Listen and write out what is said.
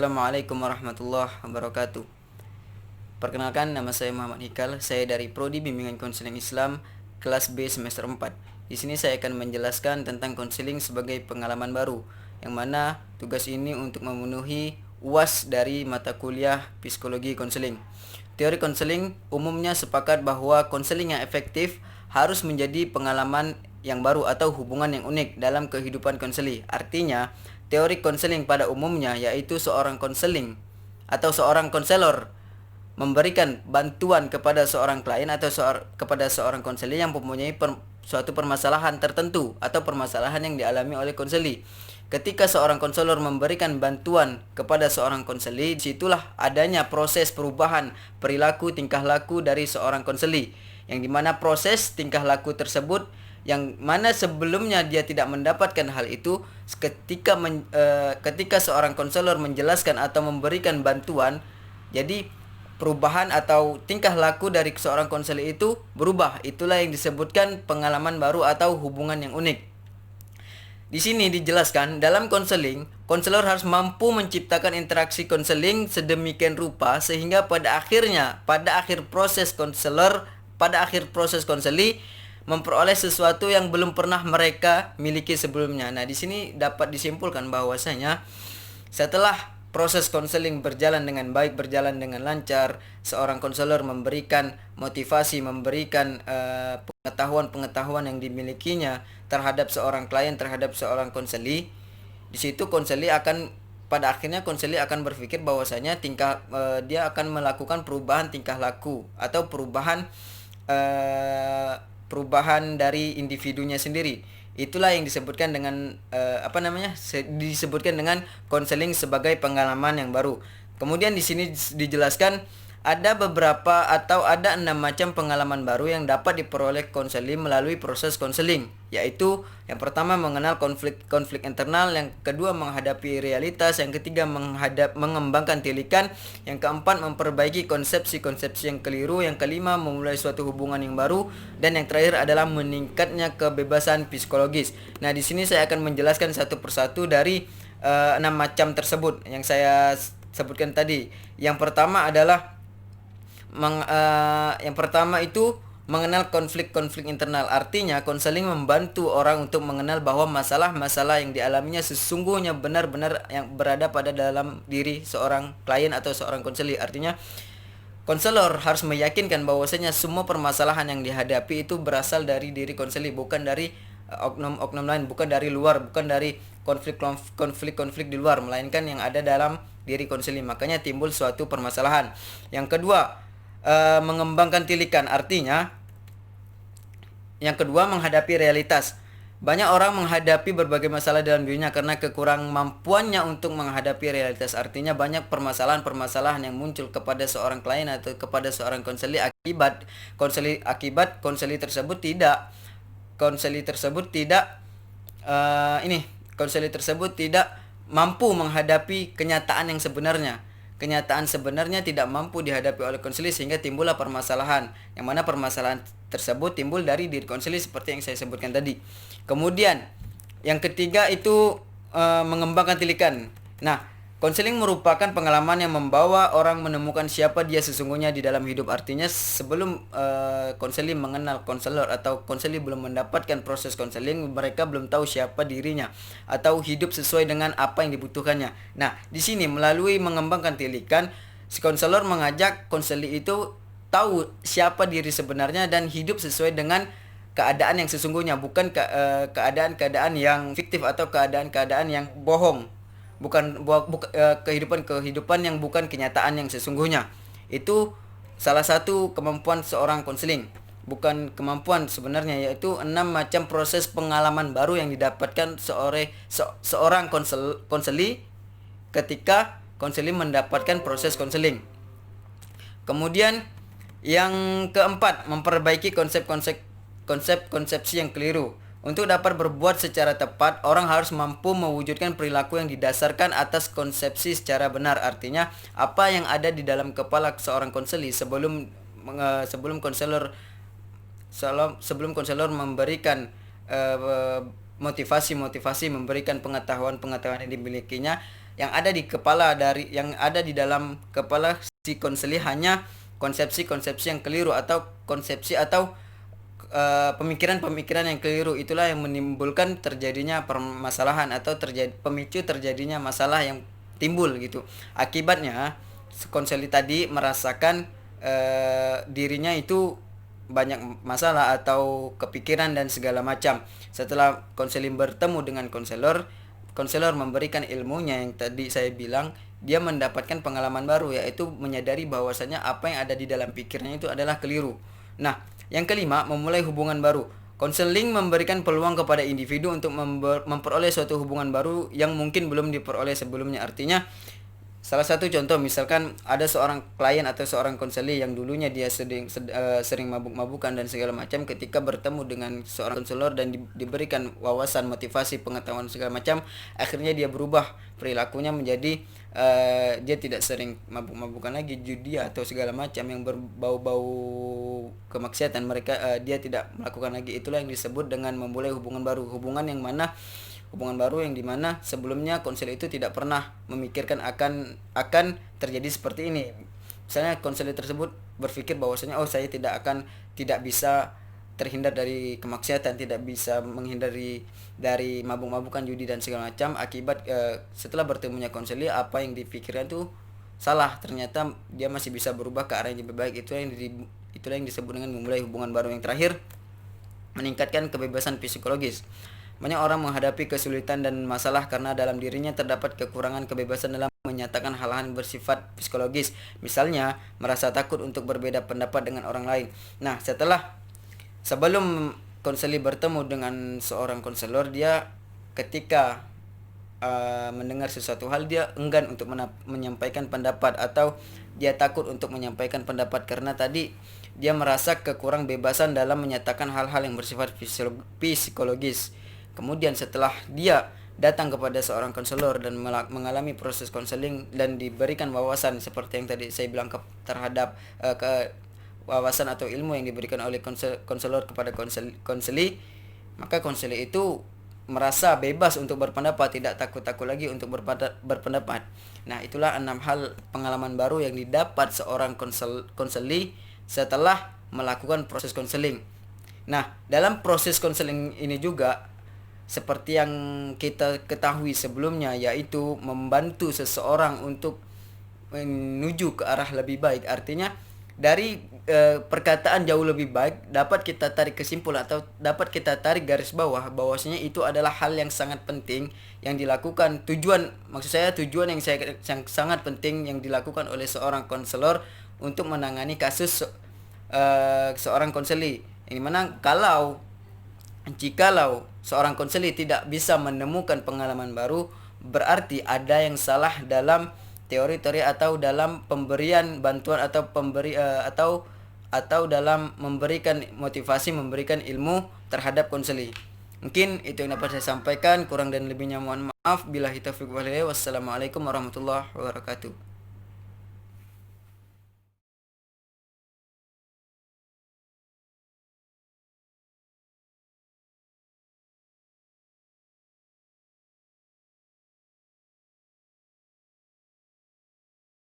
Assalamualaikum warahmatullahi wabarakatuh. Perkenalkan, nama saya Muhammad Hikal. Saya dari Prodi Bimbingan Konseling Islam kelas B semester 4. Di sini saya akan menjelaskan tentang konseling sebagai pengalaman baru, yang mana tugas ini untuk memenuhi UAS dari mata kuliah Psikologi Konseling. Teori konseling umumnya sepakat bahwa konseling yang efektif harus menjadi pengalaman yang baru atau hubungan yang unik dalam kehidupan konseli. Artinya, teori konseling pada umumnya yaitu seorang konseling atau seorang konselor memberikan bantuan kepada seorang klien atau kepada seorang konseli yang mempunyai suatu permasalahan tertentu atau permasalahan yang dialami oleh konseli. Ketika seorang konselor memberikan bantuan kepada seorang konseli, disitulah adanya proses perubahan perilaku tingkah laku dari seorang konseli, yang dimana proses tingkah laku tersebut yang mana sebelumnya dia tidak mendapatkan hal itu, ketika seorang konselor menjelaskan atau memberikan bantuan, jadi perubahan atau tingkah laku dari seorang konselor itu berubah. Itulah yang disebutkan pengalaman baru atau hubungan yang unik. Di sini dijelaskan dalam konseling, konselor harus mampu menciptakan interaksi konseling sedemikian rupa sehingga pada akhir proses konseli memperoleh sesuatu yang belum pernah mereka miliki sebelumnya. Nah, di sini dapat disimpulkan bahwasanya setelah proses konseling berjalan dengan baik, berjalan dengan lancar, seorang konselor memberikan motivasi, memberikan pengetahuan-pengetahuan yang dimilikinya terhadap seorang klien, terhadap seorang konseli. Di situ pada akhirnya konseli akan berpikir bahwasanya dia akan melakukan perubahan tingkah laku atau perubahan dari individunya sendiri. Itulah yang disebutkan dengan disebutkan dengan konseling sebagai pengalaman yang baru. Kemudian di sini dijelaskan ada 6 macam pengalaman baru yang dapat diperoleh konseli melalui proses konseling, yaitu yang pertama mengenal konflik internal, yang kedua menghadapi realitas, yang ketiga mengembangkan tilikan, yang keempat memperbaiki konsepsi-konsepsi yang keliru, yang kelima memulai suatu hubungan yang baru, dan yang terakhir adalah meningkatnya kebebasan psikologis. Nah, di sini saya akan menjelaskan satu persatu dari 6 macam tersebut yang saya sebutkan tadi. Yang pertama adalah itu mengenal konflik-konflik internal. Artinya konseling membantu orang untuk mengenal bahwa masalah-masalah yang dialaminya sesungguhnya benar-benar yang berada pada dalam diri seorang klien atau seorang konseli. Artinya konselor harus meyakinkan bahwasanya semua permasalahan yang dihadapi itu berasal dari diri konseli, bukan dari oknum-oknum lain, bukan dari luar, bukan dari konflik-konflik di luar, melainkan yang ada dalam diri konseli. Makanya timbul suatu permasalahan. Yang kedua, mengembangkan tilikan. Artinya yang kedua menghadapi realitas. Banyak orang menghadapi berbagai masalah dalam dirinya karena kekurang mampuannya untuk menghadapi realitas. Artinya banyak permasalahan-permasalahan yang muncul kepada seorang klien atau kepada seorang konseli akibat konseli tersebut tidak mampu menghadapi kenyataan yang sebenarnya. Kenyataan sebenarnya tidak mampu dihadapi oleh konseli sehingga timbullah permasalahan, yang mana permasalahan tersebut timbul dari diri konseli seperti yang saya sebutkan tadi. Kemudian yang ketiga itu mengembangkan tilikan. Nah, konseling merupakan pengalaman yang membawa orang menemukan siapa dia sesungguhnya di dalam hidup. Artinya sebelum konseli mengenal konselor atau konseli belum mendapatkan proses konseling, mereka belum tahu siapa dirinya atau hidup sesuai dengan apa yang dibutuhkannya. Nah, di sini melalui mengembangkan tilikan, si konselor mengajak konseli itu tahu siapa diri sebenarnya dan hidup sesuai dengan keadaan yang sesungguhnya, bukan keadaan-keadaan yang fiktif atau keadaan-keadaan yang bohong. Kehidupan yang bukan kenyataan yang sesungguhnya. Itu salah satu kemampuan seorang konseling, bukan kemampuan sebenarnya, yaitu 6 macam proses pengalaman baru yang didapatkan seorang konseli ketika konseli mendapatkan proses konseling. Kemudian yang keempat, memperbaiki konsepsi yang keliru. Untuk dapat berbuat secara tepat, orang harus mampu mewujudkan perilaku yang didasarkan atas konsepsi secara benar. Artinya, apa yang ada di dalam kepala seorang konseli sebelum konselor memberikan motivasi, memberikan pengetahuan yang dimilikinya, yang ada di dalam kepala si konseli hanya konsepsi-konsepsi yang keliru atau konsepsi atau pemikiran-pemikiran yang keliru. Itulah yang menimbulkan terjadinya permasalahan atau pemicu terjadinya masalah yang timbul gitu. Akibatnya konseli tadi merasakan dirinya itu banyak masalah atau kepikiran dan segala macam. Setelah konseling bertemu dengan konselor memberikan ilmunya yang tadi saya bilang, dia mendapatkan pengalaman baru, yaitu menyadari bahwasanya apa yang ada di dalam pikirnya itu adalah keliru. Nah, yang kelima, memulai hubungan baru. Konseling memberikan peluang kepada individu untuk memperoleh suatu hubungan baru yang mungkin belum diperoleh sebelumnya. Artinya, salah satu contoh, misalkan ada seorang klien atau seorang konseli yang dulunya dia sering mabuk-mabukan dan segala macam, ketika bertemu dengan seorang konselor dan diberikan wawasan, motivasi, pengetahuan segala macam, akhirnya dia berubah perilakunya menjadi dia tidak sering mabuk-mabukan lagi, judi atau segala macam yang berbau-bau kemaksiatan. Dia tidak melakukan lagi. Itulah yang disebut dengan memulai hubungan baru. Hubungan baru yang dimana sebelumnya konsel itu tidak pernah memikirkan akan terjadi seperti ini. Misalnya konsel tersebut berpikir bahwasanya saya tidak bisa terhindar dari kemaksiatan, tidak bisa menghindari dari mabuk-mabukan, judi dan segala macam. Akibat setelah bertemunya konseli, apa yang dipikirkan itu salah. Ternyata dia masih bisa berubah ke arah yang lebih baik. Itulah yang disebut dengan memulai hubungan baru. Yang terakhir, meningkatkan kebebasan psikologis. Banyak orang menghadapi kesulitan dan masalah karena dalam dirinya terdapat kekurangan kebebasan dalam menyatakan hal-hal yang bersifat psikologis. Misalnya, merasa takut untuk berbeda pendapat dengan orang lain. Nah, sebelum konseli bertemu dengan seorang konselor, dia ketika mendengar sesuatu hal, dia enggan untuk menyampaikan pendapat, atau dia takut untuk menyampaikan pendapat karena tadi dia merasa kekurang bebasan dalam menyatakan hal-hal yang bersifat psikologis. Kemudian setelah dia datang kepada seorang konselor dan mengalami proses konseling dan diberikan wawasan seperti yang tadi saya bilang terhadap wawasan atau ilmu yang diberikan oleh konselor kepada konseli, maka konseli itu merasa bebas untuk berpendapat, tidak takut-takut lagi untuk berpendapat. Nah, itulah 6 hal pengalaman baru yang didapat seorang konseli setelah melakukan proses konseling. Nah, dalam proses konseling ini juga seperti yang kita ketahui sebelumnya, yaitu membantu seseorang untuk menuju ke arah lebih baik. Artinya dari perkataan jauh lebih baik dapat kita tarik kesimpulan atau dapat kita tarik garis bawah bahwasanya itu adalah hal yang sangat penting yang dilakukan. Tujuan yang sangat penting yang dilakukan oleh seorang konselor untuk menangani kasus seorang konseli. Ini mana jikalau seorang konseli tidak bisa menemukan pengalaman baru, berarti ada yang salah dalam teori-teori atau dalam pemberian bantuan atau atau dalam memberikan motivasi, memberikan ilmu terhadap konseli. Mungkin itu yang dapat saya sampaikan, kurang dan lebihnya mohon maaf. Billahi taufiq wal hidayah. Wassalamualaikum warahmatullahi wabarakatuh.